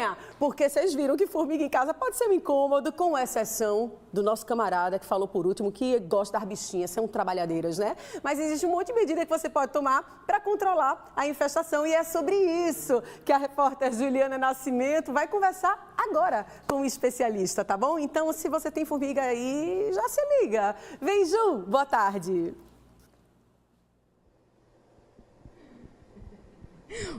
formiguinha, porque vocês viram que formiga em casa pode ser um incômodo, com exceção do nosso camarada que falou por último que gosta das bichinhas, são trabalhadeiras, né? Mas existe um monte de medida que você pode tomar para controlar a infestação e é sobre isso que a repórter Juliana Nascimento vai conversar agora com um especialista, tá bom? Então, se você tem formiga aí, já se liga. Vem, Ju, boa tarde.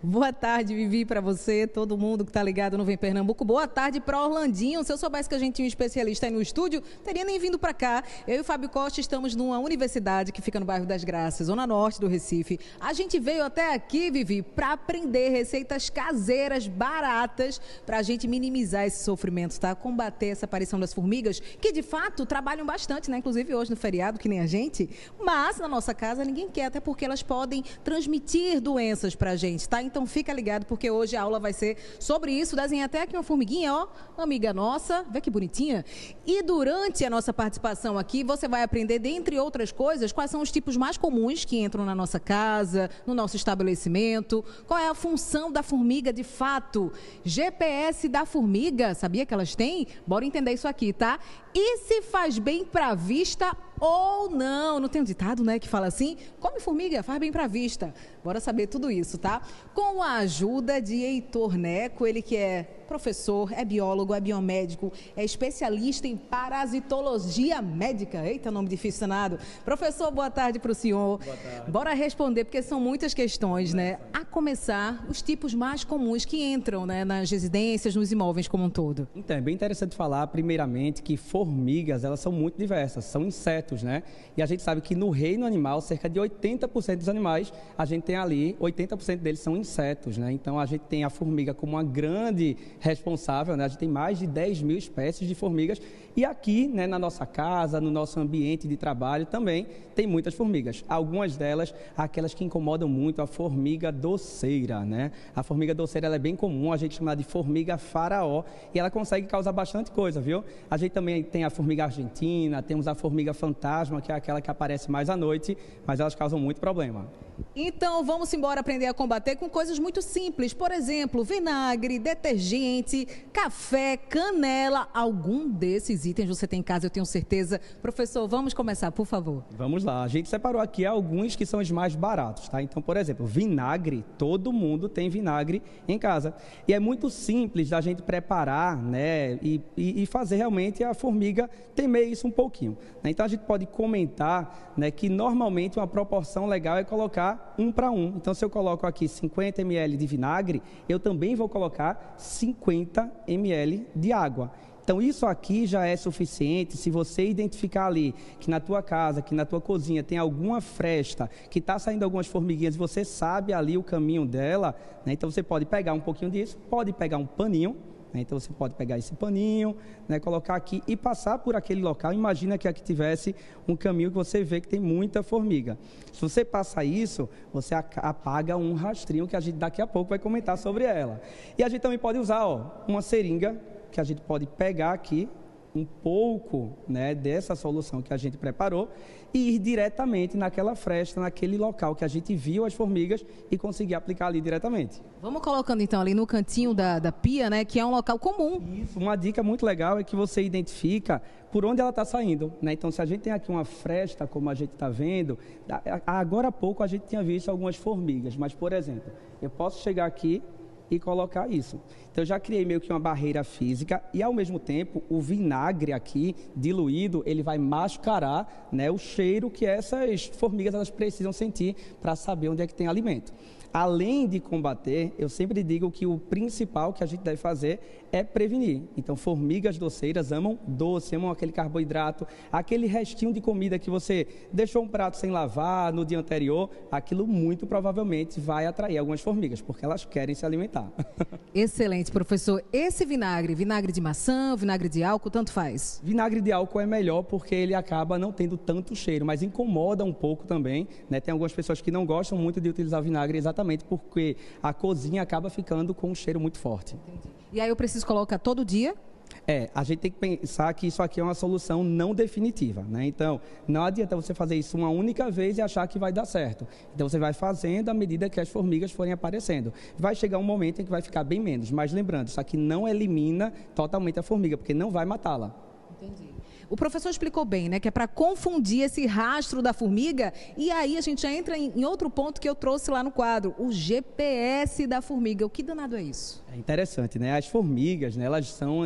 Boa tarde, Vivi, para você, todo mundo que está ligado no Vem Pernambuco. Boa tarde para Orlandinho. Se eu soubesse que a gente tinha um especialista aí no estúdio, teria nem vindo para cá. Eu e o Fábio Costa estamos numa universidade que fica no bairro das Graças, zona norte do Recife. A gente veio até aqui, Vivi, para aprender receitas caseiras baratas para a gente minimizar esse sofrimento, tá? Combater essa aparição das formigas, que de fato trabalham bastante, né? Inclusive hoje no feriado, que nem a gente. Mas na nossa casa ninguém quer, até porque elas podem transmitir doenças para a gente. Tá? Então fica ligado, porque hoje a aula vai ser sobre isso. Desenhei até aqui uma formiguinha, ó, uma amiga nossa, vê que bonitinha. E durante a nossa participação aqui, você vai aprender, dentre outras coisas, quais são os tipos mais comuns que entram na nossa casa, no nosso estabelecimento, qual é a função da formiga de fato, GPS da formiga, sabia que elas têm? Bora entender isso aqui, tá? E se faz bem para a vista ou não? Não tem um ditado, né, que fala assim? Come formiga, faz bem para a vista. Bora saber tudo isso, tá? Com a ajuda de Heitor Neco, ele que é professor, é biólogo, é biomédico, é especialista em parasitologia médica. Eita, nome difícil, danado. Professor, boa tarde para o senhor. Boa tarde. Bora responder, porque são muitas questões, né? A começar, os tipos mais comuns que entram, né, nas residências, nos imóveis como um todo. Então, é bem interessante falar, primeiramente, que formigas, elas são muito diversas, são insetos, né? E a gente sabe que no reino animal, cerca de 80% dos animais, a gente tem ali, 80% deles são insetos, né? Então, a gente tem a formiga como uma grande responsável, né? A gente tem mais de 10 mil espécies de formigas e aqui, né, na nossa casa, no nosso ambiente de trabalho também tem muitas formigas. Algumas delas, aquelas que incomodam muito, a formiga doceira, né? A formiga doceira, ela é bem comum, a gente chama de formiga faraó e ela consegue causar bastante coisa, viu? A gente também tem a formiga argentina, temos a formiga fantasma, que é aquela que aparece mais à noite, mas elas causam muito problema. Então, vamos embora aprender a combater com coisas muito simples. Por exemplo, vinagre, detergente, café, canela. Algum desses itens você tem em casa, eu tenho certeza. Professor, vamos começar, por favor. Vamos lá. A gente separou aqui alguns que são os mais baratos, tá? Então, por exemplo, vinagre. Todo mundo tem vinagre em casa. E é muito simples da gente preparar, né? E fazer realmente a formiga temer isso um pouquinho, né? Então, a gente pode comentar, né, que normalmente uma proporção legal é colocar 1 para 1. Então, se eu coloco aqui 50 ml de vinagre, eu também vou colocar 50 ml de água. Então, isso aqui já é suficiente. Se você identificar ali que na tua casa, que na tua cozinha tem alguma fresta, que está saindo algumas formiguinhas, você sabe ali o caminho dela, né? Então, você pode pegar um pouquinho disso, pode pegar um paninho, né? Então, você pode pegar esse paninho, né, colocar aqui e passar por aquele local. Imagina que aqui tivesse um caminho que você vê que tem muita formiga. Se você passa isso, você apaga um rastrinho que a gente daqui a pouco vai comentar sobre ela. E a gente também pode usar, ó, uma seringa, que a gente pode pegar aqui um pouco, né, dessa solução que a gente preparou e ir diretamente naquela fresta, naquele local que a gente viu as formigas e conseguir aplicar ali diretamente. Vamos colocando então ali no cantinho da pia, né, que é um local comum. Isso, uma dica muito legal é que você identifica por onde ela está saindo, né? Então, se a gente tem aqui uma fresta, como a gente está vendo, agora há pouco a gente tinha visto algumas formigas, mas, por exemplo, eu posso chegar aqui e colocar isso. Então, eu já criei meio que uma barreira física e, ao mesmo tempo, o vinagre aqui, diluído, ele vai mascarar, né, o cheiro que essas formigas elas precisam sentir para saber onde é que tem alimento. Além de combater, eu sempre digo que o principal que a gente deve fazer é prevenir. Então, formigas doceiras amam doce, amam aquele carboidrato, aquele restinho de comida que você deixou um prato sem lavar no dia anterior, aquilo muito provavelmente vai atrair algumas formigas, porque elas querem se alimentar. Excelente, professor. Esse vinagre, vinagre de maçã, vinagre de álcool, tanto faz? Vinagre de álcool é melhor porque ele acaba não tendo tanto cheiro, mas incomoda um pouco também, né? Tem algumas pessoas que não gostam muito de utilizar vinagre exatamente porque a cozinha acaba ficando com um cheiro muito forte. Entendi. E aí eu preciso colocar todo dia? A gente tem que pensar que isso aqui é uma solução não definitiva, né? Então, não adianta você fazer isso uma única vez e achar que vai dar certo. Então, você vai fazendo à medida que as formigas forem aparecendo. Vai chegar um momento em que vai ficar bem menos, mas lembrando, isso aqui não elimina totalmente a formiga, porque não vai matá-la. Entendi. O professor explicou bem, né, que é para confundir esse rastro da formiga, e aí a gente já entra em outro ponto que eu trouxe lá no quadro, o GPS da formiga. O que danado é isso? É interessante, né? As formigas, né, elas são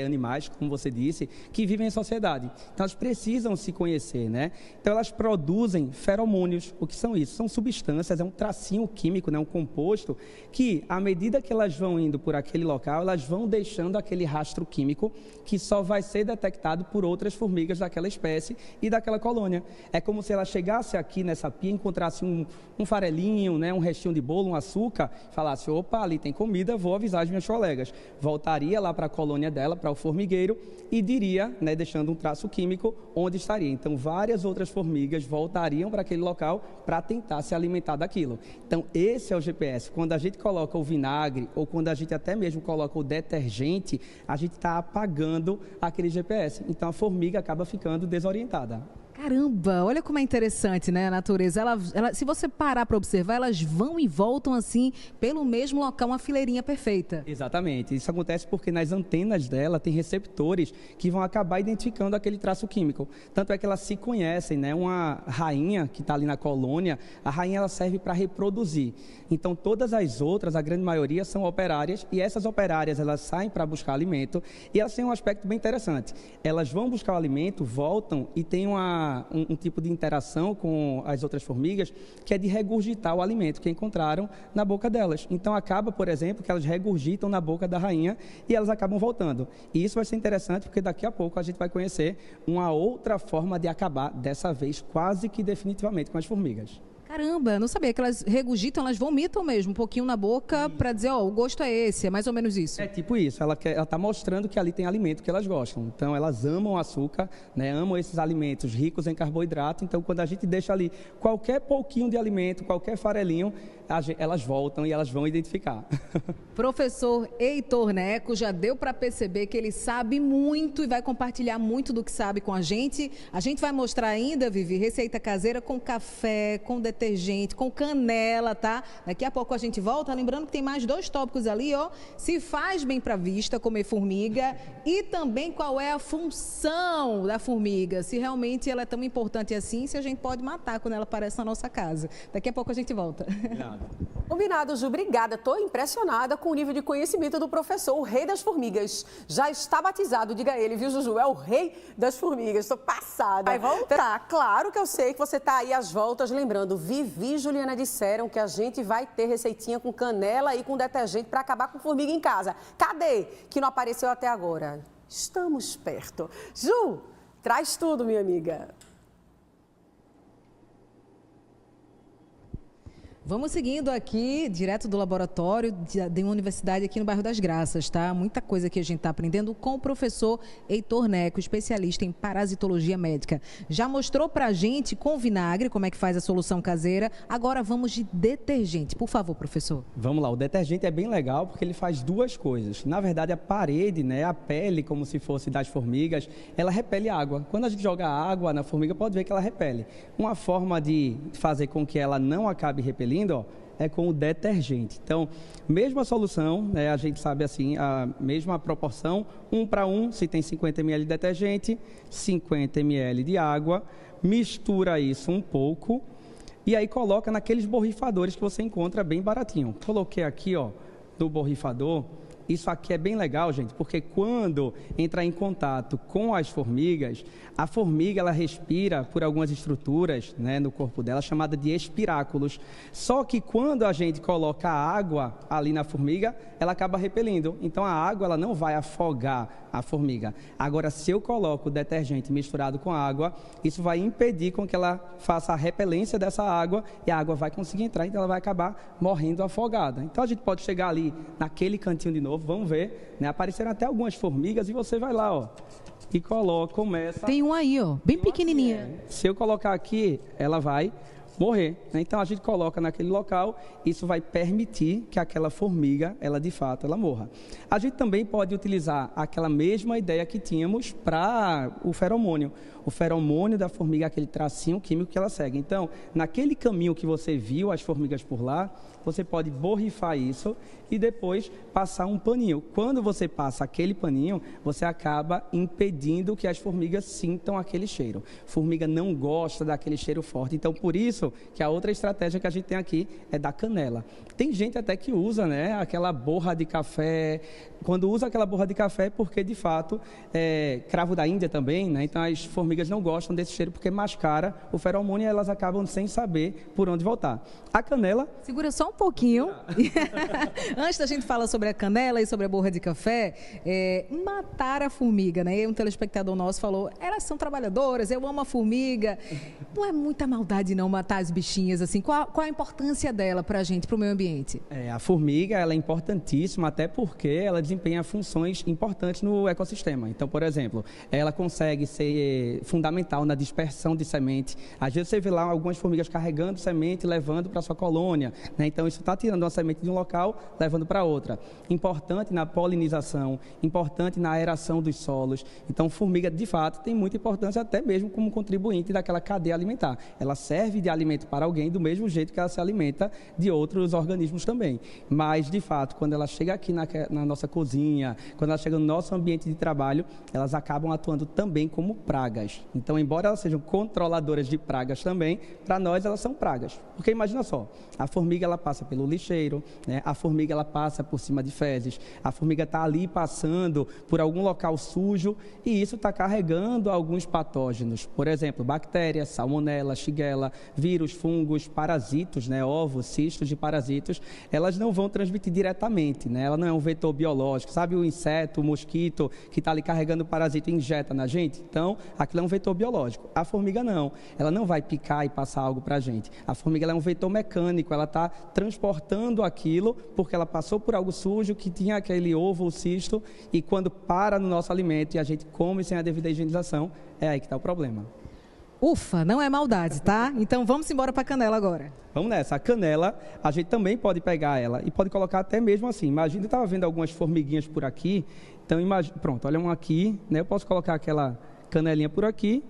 animais, como você disse, que vivem em sociedade. Então, elas precisam se conhecer, né? Então, elas produzem feromônios. O que são isso? São substâncias, é um tracinho químico, né, um composto, que, à medida que elas vão indo por aquele local, elas vão deixando aquele rastro químico que só vai ser detectado por outras formigas daquela espécie e daquela colônia. É como se ela chegasse aqui nessa pia, encontrasse um farelinho, né, um restinho de bolo, um açúcar, falasse, opa, ali tem comida, vou avisar as minhas colegas. Voltaria lá para a colônia dela, para o formigueiro, e diria, né, deixando um traço químico, onde estaria. Então, várias outras formigas voltariam para aquele local para tentar se alimentar daquilo. Então, esse é o GPS. Quando a gente coloca o vinagre, ou quando a gente até mesmo coloca o detergente, a gente está apagando aquele GPS. Então, a formiga acaba ficando desorientada. Caramba, olha como é interessante, né, a natureza. Se você parar para observar, elas vão e voltam assim pelo mesmo local, uma fileirinha perfeita. Exatamente. Isso acontece porque nas antenas dela tem receptores que vão acabar identificando aquele traço químico. Tanto é que elas se conhecem, né? Uma rainha que está ali na colônia, a rainha ela serve para reproduzir. Então todas as outras, a grande maioria, são operárias e essas operárias elas saem para buscar alimento e elas têm um aspecto bem interessante. Elas vão buscar o alimento, voltam e tem um tipo de interação com as outras formigas, que é de regurgitar o alimento que encontraram na boca delas. Então acaba, por exemplo, que elas regurgitam na boca da rainha e elas acabam voltando. E isso vai ser interessante porque daqui a pouco a gente vai conhecer uma outra forma de acabar, dessa vez quase que definitivamente, com as formigas. Caramba, não sabia que elas regurgitam, elas vomitam mesmo, um pouquinho na boca para dizer, ó, o gosto é esse, é mais ou menos isso. É tipo isso, ela está mostrando que ali tem alimento que elas gostam. Então, elas amam açúcar, né, amam esses alimentos ricos em carboidrato. Então, quando a gente deixa ali qualquer pouquinho de alimento, qualquer farelinho, elas voltam e elas vão identificar. Professor Heitor Neco, já deu para perceber que ele sabe muito e vai compartilhar muito do que sabe com a gente. A gente vai mostrar ainda, Vivi, receita caseira com café, com detergente, com canela, tá? Daqui a pouco a gente volta, lembrando que tem mais 2 tópicos ali, ó. Se faz bem para a vista comer formiga e também qual é a função da formiga, se realmente ela é tão importante assim, se a gente pode matar quando ela aparece na nossa casa. Daqui a pouco a gente volta. Combinado, Ju. Obrigada. Estou impressionada com o nível de conhecimento do professor, o rei das formigas. Já está batizado, diga ele, viu, Juju? É o rei das formigas. Estou passada. Vai voltar? Claro que eu sei que você está aí às voltas. Lembrando, Vivi e Juliana disseram que a gente vai ter receitinha com canela e com detergente para acabar com formiga em casa. Cadê? Que não apareceu até agora. Estamos perto. Ju, traz tudo, minha amiga. Vamos seguindo aqui, direto do laboratório de uma universidade aqui no bairro das Graças, tá? Muita coisa que a gente está aprendendo com o professor Heitor Neco, especialista em parasitologia médica. Já mostrou pra gente com vinagre como é que faz a solução caseira. Agora vamos de detergente. Por favor, professor. Vamos lá, o detergente é bem legal porque ele faz 2 coisas. Na verdade, a parede, né, a pele, como se fosse das formigas, ela repele água. Quando a gente joga água na formiga, pode ver que ela repele. Uma forma de fazer com que ela não acabe repelindo, é com o detergente. Então, mesma solução, né, a gente sabe assim, a mesma proporção, 1 para 1, se tem 50 ml de detergente, 50 ml de água, mistura isso um pouco e aí coloca naqueles borrifadores que você encontra bem baratinho. Coloquei aqui, ó, no borrifador. Isso aqui é bem legal, gente, porque quando entra em contato com as formigas, a formiga ela respira por algumas estruturas, né, no corpo dela, chamada de espiráculos. Só que quando a gente coloca água ali na formiga, ela acaba repelindo. Então a água ela não vai afogar a formiga. Agora, se eu coloco o detergente misturado com água, isso vai impedir com que ela faça a repelência dessa água e a água vai conseguir entrar, então ela vai acabar morrendo afogada. Então a gente pode chegar ali naquele cantinho de novo, vamos ver, né? Apareceram até algumas formigas e você vai lá, ó, e coloca, começa... Tem um aí, ó, bem pequenininha. Se eu colocar aqui, ela vai morrer, né? Então a gente coloca naquele local, isso vai permitir que aquela formiga, ela de fato, ela morra. A gente também pode utilizar aquela mesma ideia que tínhamos para o feromônio. O feromônio da formiga é aquele tracinho químico que ela segue. Então, naquele caminho que você viu as formigas por lá, você pode borrifar isso e depois passar um paninho. Quando você passa aquele paninho, você acaba impedindo que as formigas sintam aquele cheiro. Formiga não gosta daquele cheiro forte. Então, por isso que a outra estratégia que a gente tem aqui é da canela. Tem gente até que usa, né, aquela borra de café. Quando usa aquela borra de café, porque de fato, cravo da Índia também, né? Então as formigas não gostam desse cheiro porque mascara o feromônio e elas acabam sem saber por onde voltar. A canela... Segura só um pouquinho. Antes da gente falar sobre a canela e sobre a borra de café, matar a formiga, né? E um telespectador nosso falou, elas são trabalhadoras, eu amo a formiga. Não é muita maldade não matar as bichinhas, assim. Qual a importância dela para a gente, para o meio ambiente? A formiga, ela é importantíssima, até porque ela desempenha funções importantes no ecossistema. Então, por exemplo, ela consegue ser fundamental na dispersão de semente. Às vezes você vê lá algumas formigas carregando semente e levando para sua colônia, né? Então, isso está tirando uma semente de um local, levando para outra. Importante na polinização, importante na aeração dos solos. Então, formiga, de fato, tem muita importância até mesmo como contribuinte daquela cadeia alimentar. Ela serve de alimento para alguém do mesmo jeito que ela se alimenta de outros organismos também. Mas, de fato, quando ela chega aqui na nossa cozinha, quando ela chega no nosso ambiente de trabalho, elas acabam atuando também como pragas. Então, embora elas sejam controladoras de pragas também, para nós elas são pragas. Porque imagina só, a formiga ela passa pelo lixeiro, né? A formiga ela passa por cima de fezes, a formiga está ali passando por algum local sujo e isso está carregando alguns patógenos. Por exemplo, bactérias, salmonela, shigella, vírus, fungos, parasitos, né? Ovos, cistos de parasitos, elas não vão transmitir diretamente, né? Ela não é um vetor biológico, sabe o inseto, o mosquito que está ali carregando o parasito e injeta na gente? Então, aquilo é um vetor biológico. A formiga não, ela não vai picar e passar algo para a gente. A formiga ela é um vetor mecânico, ela está transportando aquilo porque ela passou por algo sujo que tinha aquele ovo ou cisto e quando para no nosso alimento e a gente come sem a devida higienização, é aí que está o problema. Ufa, não é maldade, tá? Então vamos embora para a canela agora. Vamos nessa. A canela, a gente também pode pegar ela e pode colocar até mesmo assim. Imagina, eu estava vendo algumas formiguinhas por aqui. Então, imagina, pronto, olha uma aqui, né? Eu posso colocar aquela canelinha por aqui,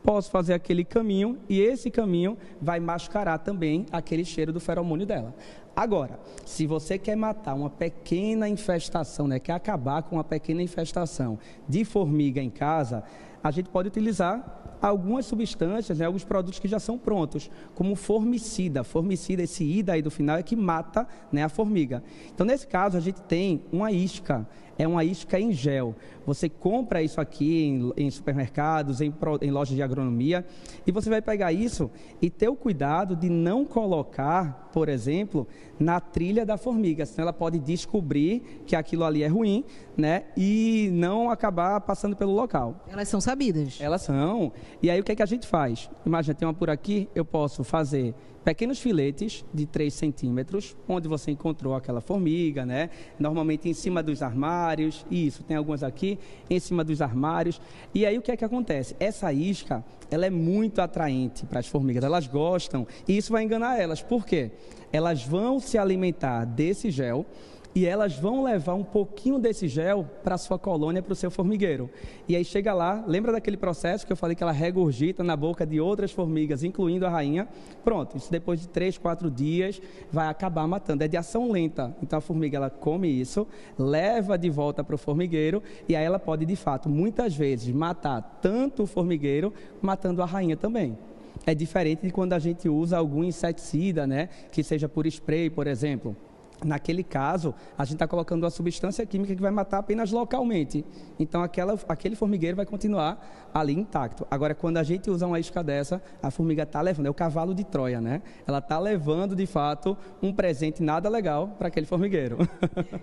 posso fazer aquele caminho e esse caminho vai mascarar também aquele cheiro do feromônio dela. Agora, se você quer matar uma pequena infestação, né? Quer acabar com uma pequena infestação de formiga em casa, a gente pode utilizar algumas substâncias, né, alguns produtos que já são prontos, como formicida. Formicida, esse ida aí do final é que mata, né, a formiga. Então, nesse caso, a gente tem uma isca, é uma isca em gel. Você compra isso aqui em supermercados, em lojas de agronomia, e você vai pegar isso e ter o cuidado de não colocar, por exemplo, na trilha da formiga, senão ela pode descobrir que aquilo ali é ruim, né, e não acabar passando pelo local. Elas são sabidas. Elas são. E aí o que é que a gente faz? Imagina, tem uma por aqui, eu posso fazer pequenos filetes de 3 centímetros, onde você encontrou aquela formiga, né? Normalmente em cima dos armários, isso, tem algumas aqui, em cima dos armários. E aí o que é que acontece? Essa isca, ela é muito atraente para as formigas, elas gostam, e isso vai enganar elas. Por quê? Elas vão se alimentar desse gel, e elas vão levar um pouquinho desse gel para a sua colônia, para o seu formigueiro. E aí chega lá, lembra daquele processo que eu falei que ela regurgita na boca de outras formigas, incluindo a rainha? Pronto, isso depois de 3, 4 dias vai acabar matando. É de ação lenta. Então a formiga ela come isso, leva de volta para o formigueiro e aí ela pode de fato, muitas vezes, matar tanto o formigueiro, matando a rainha também. É diferente de quando a gente usa algum inseticida, né? Que seja por spray, por exemplo. Naquele caso, a gente está colocando uma substância química que vai matar apenas localmente. Então, aquele formigueiro vai continuar ali intacto. Agora, quando a gente usa uma isca dessa, a formiga está levando, é o cavalo de Troia, né? Ela está levando, de fato, um presente nada legal para aquele formigueiro.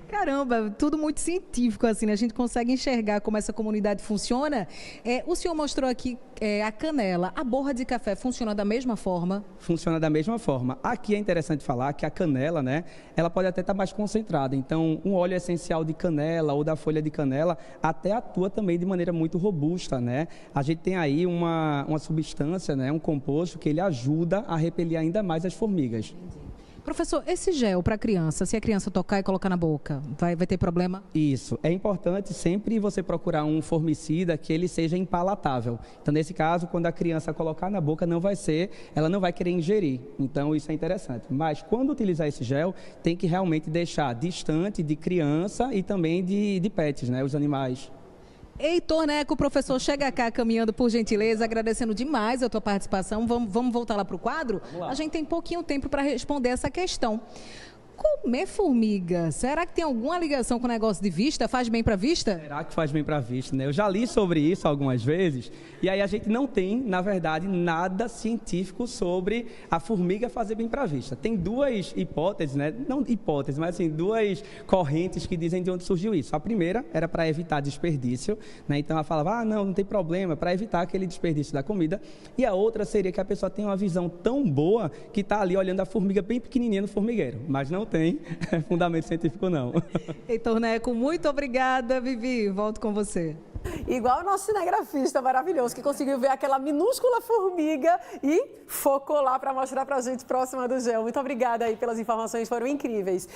Caramba, tudo muito científico, assim, né? A gente consegue enxergar como essa comunidade funciona. O senhor mostrou aqui a canela. A borra de café funciona da mesma forma? Funciona da mesma forma. Aqui é interessante falar que a canela, né? Ela pode pode até estar mais concentrada. Então, um óleo essencial de canela ou da folha de canela até atua também de maneira muito robusta, né? A gente tem aí uma substância, né, um composto que ele ajuda a repelir ainda mais as formigas. Professor, esse gel para criança, se a criança tocar e colocar na boca, vai ter problema? Isso. É importante sempre você procurar um formicida que ele seja impalatável. Então, nesse caso, quando a criança colocar na boca, ela não vai querer ingerir. Então, isso é interessante. Mas, quando utilizar esse gel, tem que realmente deixar distante de criança e também de pets, né, os animais. Heitor Neco, professor, chega cá caminhando, por gentileza, agradecendo demais a tua participação. Vamos voltar lá para o quadro? A gente tem pouquinho tempo para responder essa questão. Comer formiga, será que tem alguma ligação com o negócio de vista? Faz bem para a vista? Será que faz bem para a vista, né? Eu já li sobre isso algumas vezes e aí a gente não tem, na verdade, nada científico sobre a formiga fazer bem para a vista. Tem duas hipóteses, né? Não hipóteses, mas assim, duas correntes que dizem de onde surgiu isso. A primeira era para evitar desperdício, né? Então ela falava, não tem problema, para evitar aquele desperdício da comida. E a outra seria que a pessoa tem uma visão tão boa que está ali olhando a formiga bem pequenininha no formigueiro, mas não tem fundamento científico, não. Heitor Neco, muito obrigada, Vivi. Volto com você. Igual o nosso cinegrafista maravilhoso, que conseguiu ver aquela minúscula formiga e focou lá para mostrar para a gente próxima do gel. Muito obrigada aí pelas informações, foram incríveis.